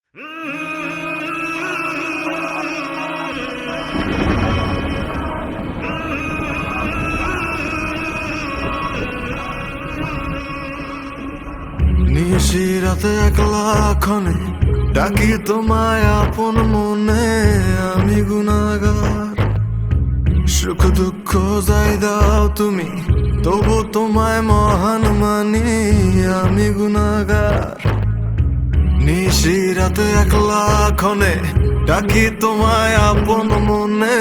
নিশিরাতে একলা ক্ষণে ডাকি তোমায় আপন মনে, আমি গুনাহগার। সুখ দুঃখ যাই দাও তুমি, তবু তোমায় মহান মানি, আমি গুনাহগার। নিশিরাতে একলা ক্ষণে ডাকি তোমায় আপন মনে,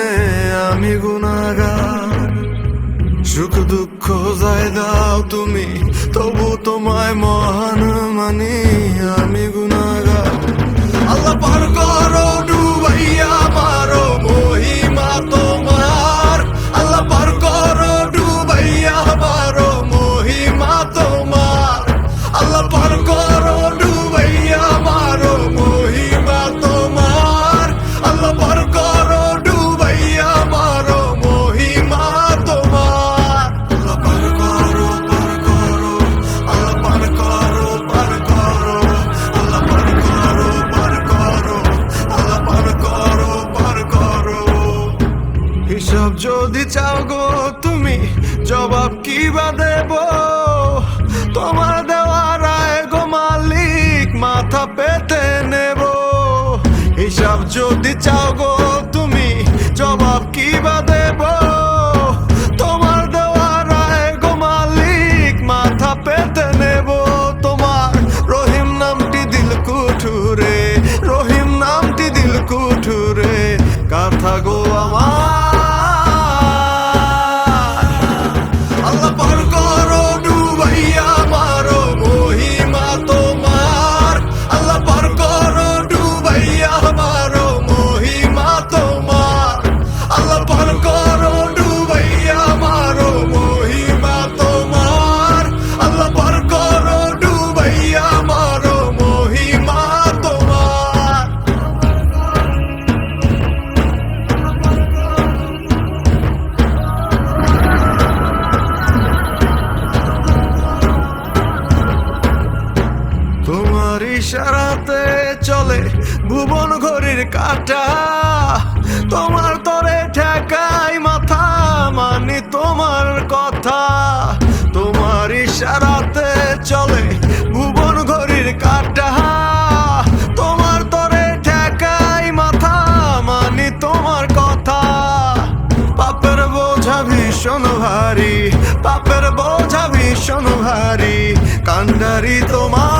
আমি গুনাহগার। সুখ দুঃখ যাই দাও তুমি, তবু তোমায় মহান মানি, আমি গুনাহগার। আল্লাহ পার করো ডুবাইয়া মারো মহিমা তোমার, আল্লাহ পার করো ডুবাইয়া মারো মহিমা তোমার, আল্লাহ পার করো ডুবাইয়া মারো মহিমা তোমার, আল্লাহ পার করো ডুবাইয়া মারো মহিমা তোমার। আল্লাহ পার করো, পার করো, আল্লাহ পার করো, পার করো, আল্লাহ পার করো, পার করো, আল্লাহ পার করো, পার করো। হিসাব যদি চাও গো তুমি, জবাব কি বা দেব? তোমার দেওয়া রায় গো মালিক, মাথা পেতে নেব। হিসাব যদি চাও গো তুমি, জবাব কি বা দেব? তোমার দেওয়া রায় গো মালিক, মাথা পেতে নেব। তোমার রহিম নামটি দিল কুঠুরে, রহিম নামটি দিল কুঠুরে, কথা গো আমার। আল্লাহ পার করো ডুবাইয়া মারো মহিমা তোমার, আল্লাহ পার করো ডুবাইয়া মারো মহিমা তোমার, আল্লাহ পার করো ডুবাইয়া মারো মহিমা তোমার, আল্লাহ পার করো ডুবাইয়া মারো মহিমা তোমার। তোমার ইশারাতে চলে ভুবন ঘড়ির কাঁটা, তোমার তরে ঠেকাই মাথা, মানি তোমার কথা। তোমার ইশারাতে চলে ভুবন ঘড়ির কাঁটা, তোমার তরে ঠেকাই মাথা, মানি তোমার কথা। পাপের বোঝা ভীষণ ভারী, পাপের বোঝা ভীষণ ভারী, কান্ডারি তোমার।